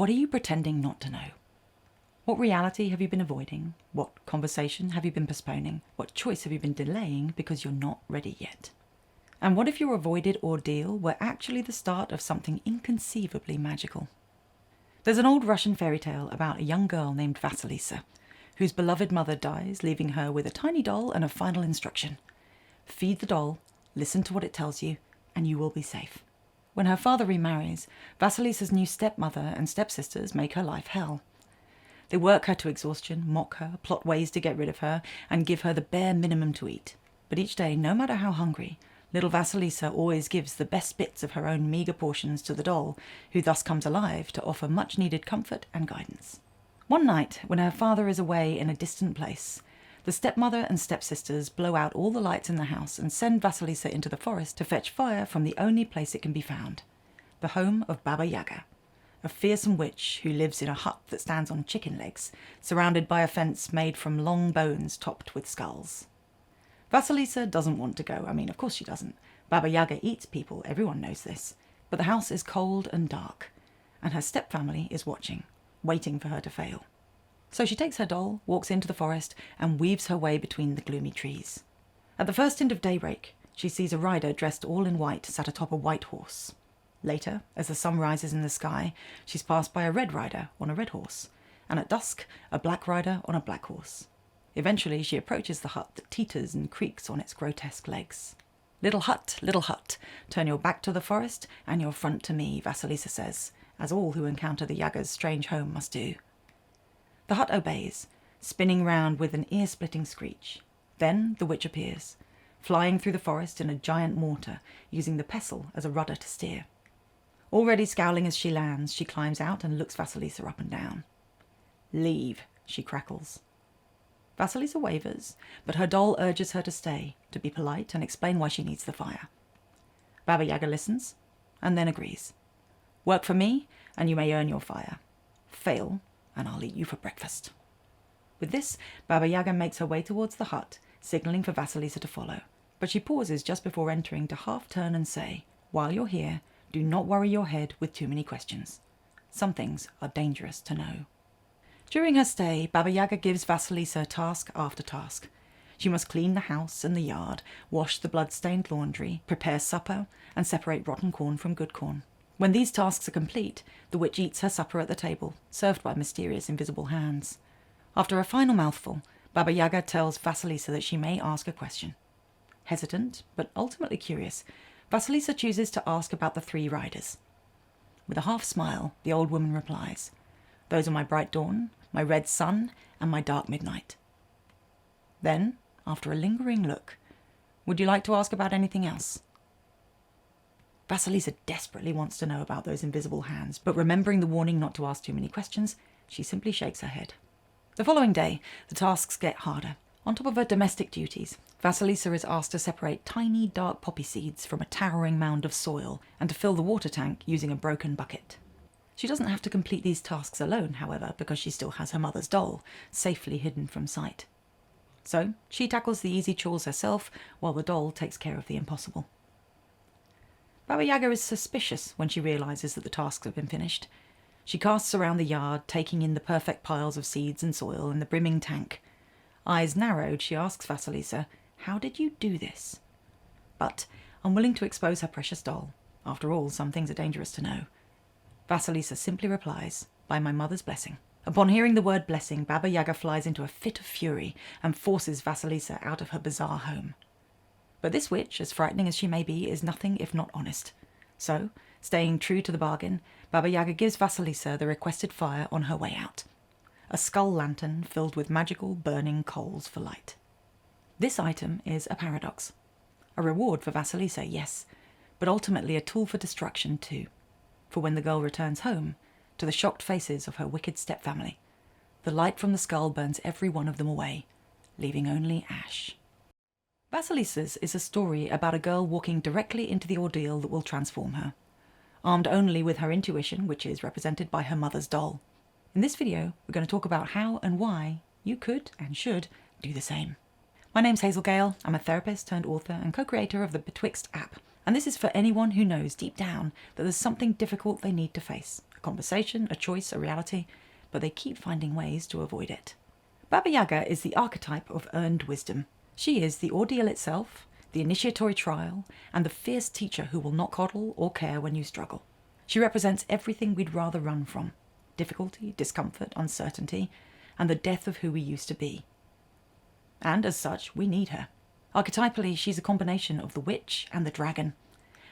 What are you pretending not to know? What reality have you been avoiding? What conversation have you been postponing? What choice have you been delaying because you're not ready yet? And what if your avoided ordeal were actually the start of something inconceivably magical? There's an old Russian fairy tale about a young girl named Vasilisa, whose beloved mother dies, leaving her with a tiny doll and a final instruction. Feed the doll, listen to what it tells you, and you will be safe. When her father remarries, Vasilisa's new stepmother and stepsisters make her life hell. They work her to exhaustion, mock her, plot ways to get rid of her, and give her the bare minimum to eat. But each day, no matter how hungry, little Vasilisa always gives the best bits of her own meagre portions to the doll, who thus comes alive to offer much-needed comfort and guidance. One night, when her father is away in a distant place, the stepmother and stepsisters blow out all the lights in the house and send Vasilisa into the forest to fetch fire from the only place it can be found, the home of Baba Yaga, a fearsome witch who lives in a hut that stands on chicken legs, surrounded by a fence made from long bones topped with skulls. Vasilisa doesn't want to go. I mean, of course she doesn't. Baba Yaga eats people, everyone knows this. But the house is cold and dark, and her stepfamily is watching, waiting for her to fail. So she takes her doll, walks into the forest, and weaves her way between the gloomy trees. At the first hint of daybreak, she sees a rider dressed all in white sat atop a white horse. Later, as the sun rises in the sky, she's passed by a red rider on a red horse, and at dusk, a black rider on a black horse. Eventually, she approaches the hut that teeters and creaks on its grotesque legs. Little hut, turn your back to the forest and your front to me, Vasilisa says, as all who encounter the Yaga's strange home must do. The hut obeys, spinning round with an ear-splitting screech. Then the witch appears, flying through the forest in a giant mortar, using the pestle as a rudder to steer. Already scowling as she lands, she climbs out and looks Vasilisa up and down. "Leave," she crackles. Vasilisa wavers, but her doll urges her to stay, to be polite and explain why she needs the fire. Baba Yaga listens, and then agrees. "Work for me, and you may earn your fire. Fail, and I'll eat you for breakfast." With this, Baba Yaga makes her way towards the hut, signalling for Vasilisa to follow. But she pauses just before entering to half turn and say, "While you're here, do not worry your head with too many questions. Some things are dangerous to know." During her stay, Baba Yaga gives Vasilisa task after task. She must clean the house and the yard, wash the blood-stained laundry, prepare supper, and separate rotten corn from good corn. When these tasks are complete, the witch eats her supper at the table, served by mysterious invisible hands. After a final mouthful, Baba Yaga tells Vasilisa that she may ask a question. Hesitant, but ultimately curious, Vasilisa chooses to ask about the 3 riders. With a half smile, the old woman replies, "Those are my bright dawn, my red sun, and my dark midnight." Then, after a lingering look, "Would you like to ask about anything else?" Vasilisa desperately wants to know about those invisible hands, but remembering the warning not to ask too many questions, she simply shakes her head. The following day, the tasks get harder. On top of her domestic duties, Vasilisa is asked to separate tiny dark poppy seeds from a towering mound of soil and to fill the water tank using a broken bucket. She doesn't have to complete these tasks alone, however, because she still has her mother's doll, safely hidden from sight. So she tackles the easy chores herself, while the doll takes care of the impossible. Baba Yaga is suspicious when she realizes that the tasks have been finished. She casts around the yard, taking in the perfect piles of seeds and soil in the brimming tank. Eyes narrowed, she asks Vasilisa, "How did you do this?" But, unwilling to expose her precious doll, after all, some things are dangerous to know, Vasilisa simply replies, "By my mother's blessing." Upon hearing the word blessing, Baba Yaga flies into a fit of fury and forces Vasilisa out of her bizarre home. But this witch, as frightening as she may be, is nothing if not honest. So, staying true to the bargain, Baba Yaga gives Vasilisa the requested fire on her way out. A skull lantern filled with magical burning coals for light. This item is a paradox. A reward for Vasilisa, yes, but ultimately a tool for destruction too. For when the girl returns home, to the shocked faces of her wicked stepfamily, the light from the skull burns every one of them away, leaving only ash. Vasilisa's is a story about a girl walking directly into the ordeal that will transform her, armed only with her intuition, which is represented by her mother's doll. In this video, we're going to talk about how and why you could and should do the same. My name's Hazel Gale. I'm a therapist turned author and co-creator of the Betwixt app. And this is for anyone who knows deep down that there's something difficult they need to face. a conversation, a choice, a reality, but they keep finding ways to avoid it. Baba Yaga is the archetype of earned wisdom. She is the ordeal itself, the initiatory trial, and the fierce teacher who will not coddle or care when you struggle. She represents everything we'd rather run from: difficulty, discomfort, uncertainty, and the death of who we used to be. And as such, we need her. Archetypally, she's a combination of the witch and the dragon,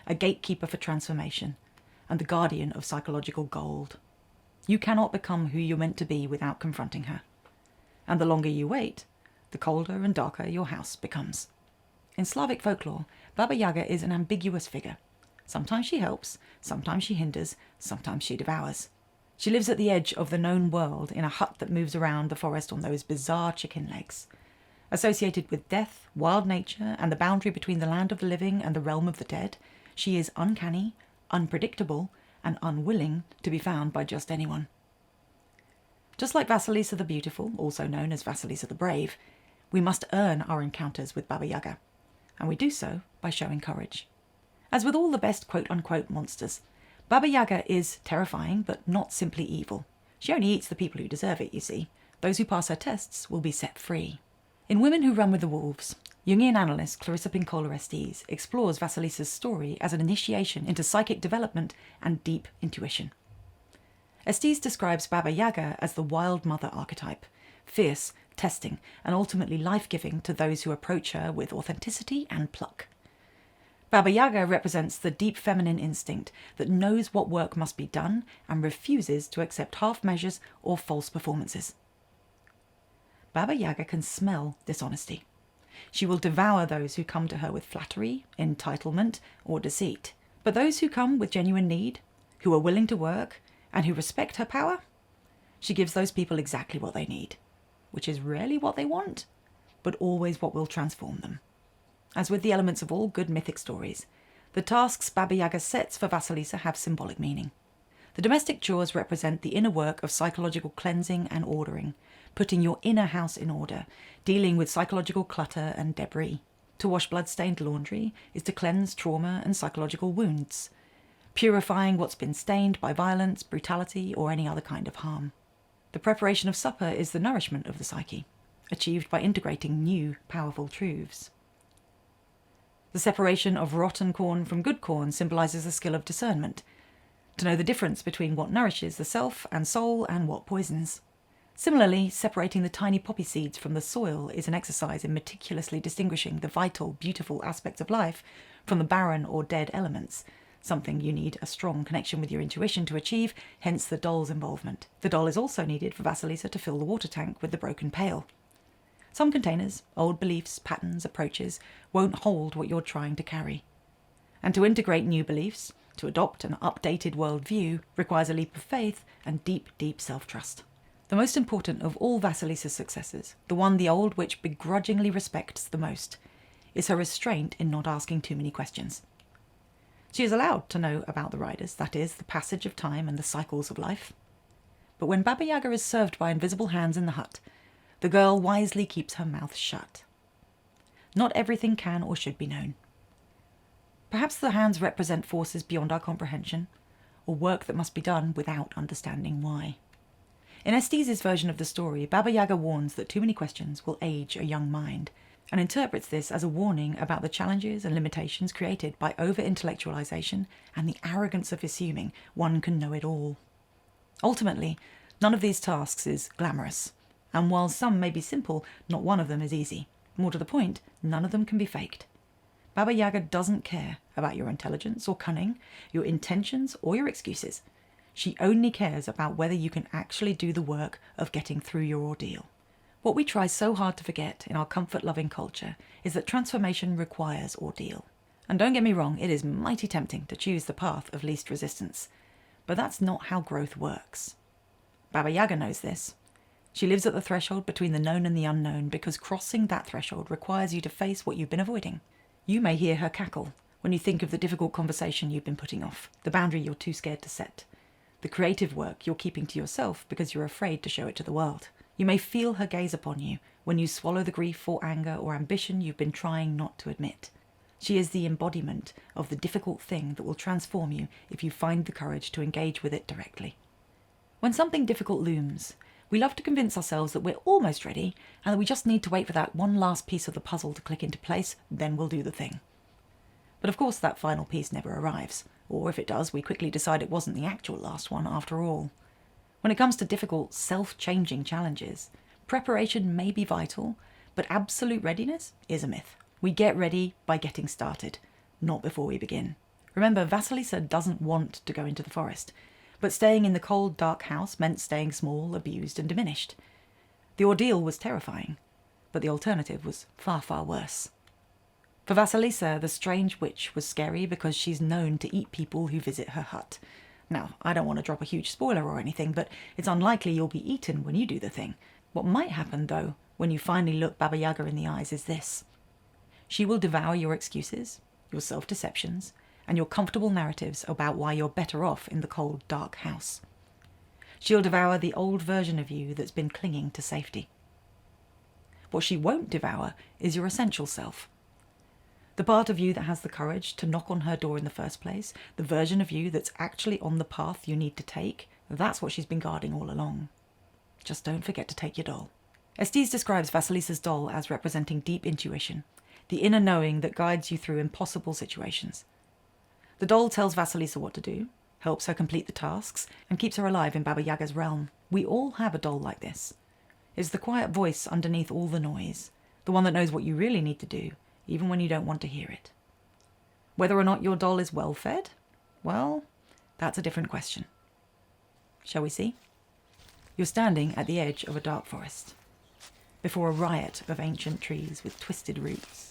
a gatekeeper for transformation, and the guardian of psychological gold. You cannot become who you're meant to be without confronting her. And the longer you wait, the colder and darker your house becomes. In Slavic folklore, Baba Yaga is an ambiguous figure. Sometimes she helps, sometimes she hinders, sometimes she devours. She lives at the edge of the known world in a hut that moves around the forest on those bizarre chicken legs. Associated with death, wild nature, and the boundary between the land of the living and the realm of the dead, she is uncanny, unpredictable, and unwilling to be found by just anyone. Just like Vasilisa the Beautiful, also known as Vasilisa the Brave, we must earn our encounters with Baba Yaga, and we do so by showing courage. As with all the best quote-unquote monsters, Baba Yaga is terrifying but not simply evil. She only eats the people who deserve it, you see. Those who pass her tests will be set free. In Women Who Run with the Wolves, Jungian analyst Clarissa Pinkola Estes explores Vasilisa's story as an initiation into psychic development and deep intuition. Estes describes Baba Yaga as the wild mother archetype, fierce, testing, and ultimately life-giving to those who approach her with authenticity and pluck. Baba Yaga represents the deep feminine instinct that knows what work must be done and refuses to accept half measures or false performances. Baba Yaga can smell dishonesty. She will devour those who come to her with flattery, entitlement, or deceit. But those who come with genuine need, who are willing to work, and who respect her power, she gives those people exactly what they need, which is rarely what they want, but always what will transform them. As with the elements of all good mythic stories, the tasks Baba Yaga sets for Vasilisa have symbolic meaning. The domestic chores represent the inner work of psychological cleansing and ordering, putting your inner house in order, dealing with psychological clutter and debris. To wash blood-stained laundry is to cleanse trauma and psychological wounds, purifying what's been stained by violence, brutality, or any other kind of harm. The preparation of supper is the nourishment of the psyche, achieved by integrating new, powerful truths. The separation of rotten corn from good corn symbolises the skill of discernment, to know the difference between what nourishes the self and soul and what poisons. Similarly, separating the tiny poppy seeds from the soil is an exercise in meticulously distinguishing the vital, beautiful aspects of life from the barren or dead elements, something you need a strong connection with your intuition to achieve, hence the doll's involvement. The doll is also needed for Vasilisa to fill the water tank with the broken pail. Some containers, old beliefs, patterns, approaches, won't hold what you're trying to carry. And to integrate new beliefs, to adopt an updated worldview, requires a leap of faith and deep, deep self-trust. The most important of all Vasilisa's successes, the one the old witch begrudgingly respects the most, is her restraint in not asking too many questions. She is allowed to know about the riders, that is, the passage of time and the cycles of life. But when Baba Yaga is served by invisible hands in the hut, the girl wisely keeps her mouth shut. Not everything can or should be known. Perhaps the hands represent forces beyond our comprehension, or work that must be done without understanding why. In Estes' version of the story, Baba Yaga warns that too many questions will age a young mind, and interprets this as a warning about the challenges and limitations created by over-intellectualization and the arrogance of assuming one can know it all. Ultimately, none of these tasks is glamorous, and while some may be simple, not one of them is easy. More to the point, none of them can be faked. Baba Yaga doesn't care about your intelligence or cunning, your intentions or your excuses. She only cares about whether you can actually do the work of getting through your ordeal. What we try so hard to forget in our comfort-loving culture is that transformation requires ordeal. And don't get me wrong, it is mighty tempting to choose the path of least resistance. But that's not how growth works. Baba Yaga knows this. She lives at the threshold between the known and the unknown because crossing that threshold requires you to face what you've been avoiding. You may hear her cackle when you think of the difficult conversation you've been putting off, the boundary you're too scared to set, the creative work you're keeping to yourself because you're afraid to show it to the world. You may feel her gaze upon you when you swallow the grief or anger or ambition you've been trying not to admit. She is the embodiment of the difficult thing that will transform you if you find the courage to engage with it directly. When something difficult looms, we love to convince ourselves that we're almost ready and that we just need to wait for that one last piece of the puzzle to click into place, then we'll do the thing. But of course that final piece never arrives, or if it does, we quickly decide it wasn't the actual last one after all. When it comes to difficult, self-changing challenges, preparation may be vital, but absolute readiness is a myth. We get ready by getting started, not before we begin. Remember, Vasilisa doesn't want to go into the forest, but staying in the cold, dark house meant staying small, abused and diminished. The ordeal was terrifying, but the alternative was far, far worse. For Vasilisa, the strange witch was scary because she's known to eat people who visit her hut. Now, I don't want to drop a huge spoiler or anything, but it's unlikely you'll be eaten when you do the thing. What might happen, though, when you finally look Baba Yaga in the eyes is this. She will devour your excuses, your self-deceptions, and your comfortable narratives about why you're better off in the cold, dark house. She'll devour the old version of you that's been clinging to safety. What she won't devour is your essential self. The part of you that has the courage to knock on her door in the first place, the version of you that's actually on the path you need to take, that's what she's been guarding all along. Just don't forget to take your doll. Estes describes Vasilisa's doll as representing deep intuition, the inner knowing that guides you through impossible situations. The doll tells Vasilisa what to do, helps her complete the tasks, and keeps her alive in Baba Yaga's realm. We all have a doll like this. It's the quiet voice underneath all the noise, the one that knows what you really need to do, even when you don't want to hear it. Whether or not your doll is well fed? Well, that's a different question. Shall we see? You're standing at the edge of a dark forest, before a riot of ancient trees with twisted roots.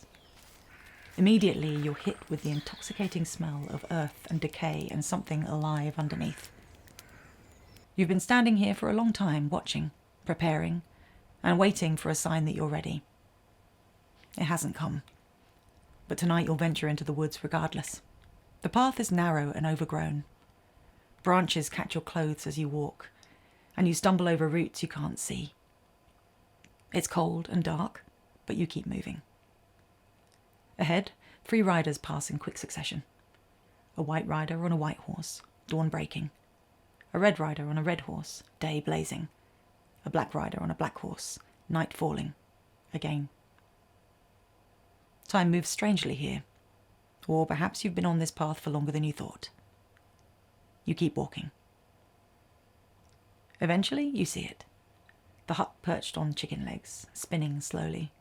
Immediately you're hit with the intoxicating smell of earth and decay and something alive underneath. You've been standing here for a long time, watching, preparing, and waiting for a sign that you're ready. It hasn't come. But tonight you'll venture into the woods regardless. The path is narrow and overgrown. Branches catch your clothes as you walk, and you stumble over roots you can't see. It's cold and dark, but you keep moving. Ahead, 3 riders pass in quick succession. A white rider on a white horse, dawn breaking. A red rider on a red horse, day blazing. A black rider on a black horse, night falling. Again. Time moves strangely here. Or perhaps you've been on this path for longer than you thought. You keep walking. Eventually, you see it. The hut perched on chicken legs, spinning slowly.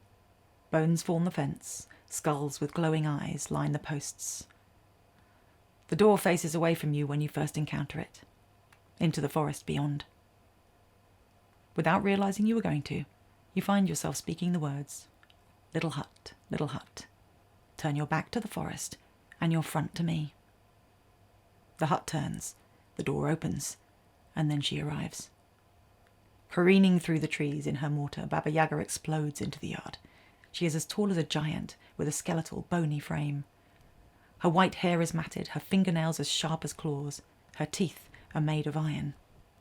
Bones form the fence. Skulls with glowing eyes line the posts. The door faces away from you when you first encounter it, into the forest beyond. Without realizing you were going to, you find yourself speaking the words, little hut, turn your back to the forest and your front to me. The hut turns, the door opens, and then she arrives. Careening through the trees in her mortar, Baba Yaga explodes into the yard. She is as tall as a giant, with a skeletal, bony frame. Her white hair is matted, her fingernails as sharp as claws. Her teeth are made of iron.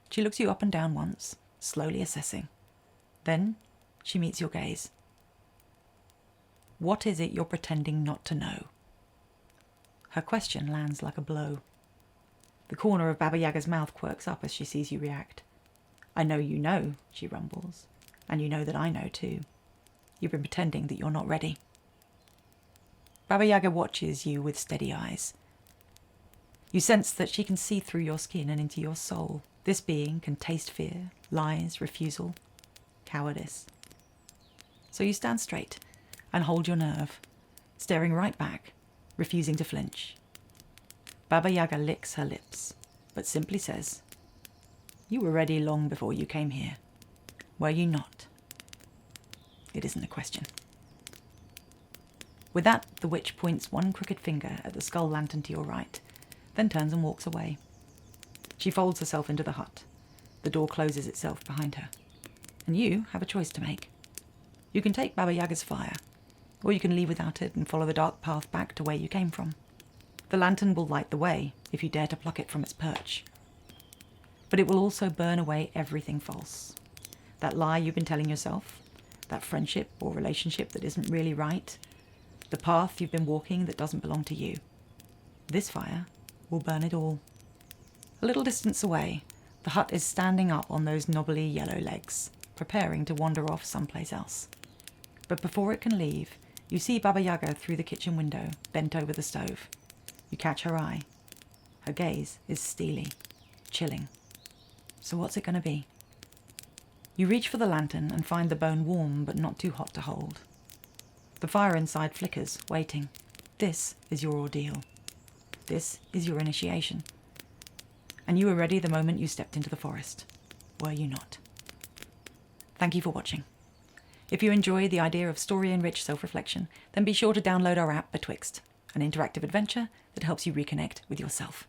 She looks you up and down once, slowly assessing. Then she meets your gaze. What is it you're pretending not to know? Her question lands like a blow. The corner of Baba Yaga's mouth quirks up as she sees you react. I know you know, she rumbles, and you know that I know too. You've been pretending that you're not ready. Baba Yaga watches you with steady eyes. You sense that she can see through your skin and into your soul. This being can taste fear, lies, refusal, cowardice. So you stand straight and hold your nerve, staring right back, refusing to flinch. Baba Yaga licks her lips, but simply says, "You were ready long before you came here. Were you not?" It isn't a question. With that, the witch points one crooked finger at the skull lantern to your right, then turns and walks away. She folds herself into the hut. The door closes itself behind her. And you have a choice to make. You can take Baba Yaga's fire, or you can leave without it and follow the dark path back to where you came from. The lantern will light the way if you dare to pluck it from its perch. But it will also burn away everything false. That lie you've been telling yourself, that friendship or relationship that isn't really right, the path you've been walking that doesn't belong to you. This fire will burn it all. A little distance away, The hut is standing up on those knobbly yellow legs, preparing to wander off someplace else. But before it can leave, you see Baba Yaga through the kitchen window, bent over the stove. You catch her eye. Her gaze is steely, chilling. So what's it going to be? You reach for the lantern and find the bone warm but not too hot to hold. The fire inside flickers, waiting. This is your ordeal. This is your initiation. And you were ready the moment you stepped into the forest. Were you not? Thank you for watching. If you enjoy the idea of story-enriched self-reflection, then be sure to download our app, Betwixt, an interactive adventure that helps you reconnect with yourself.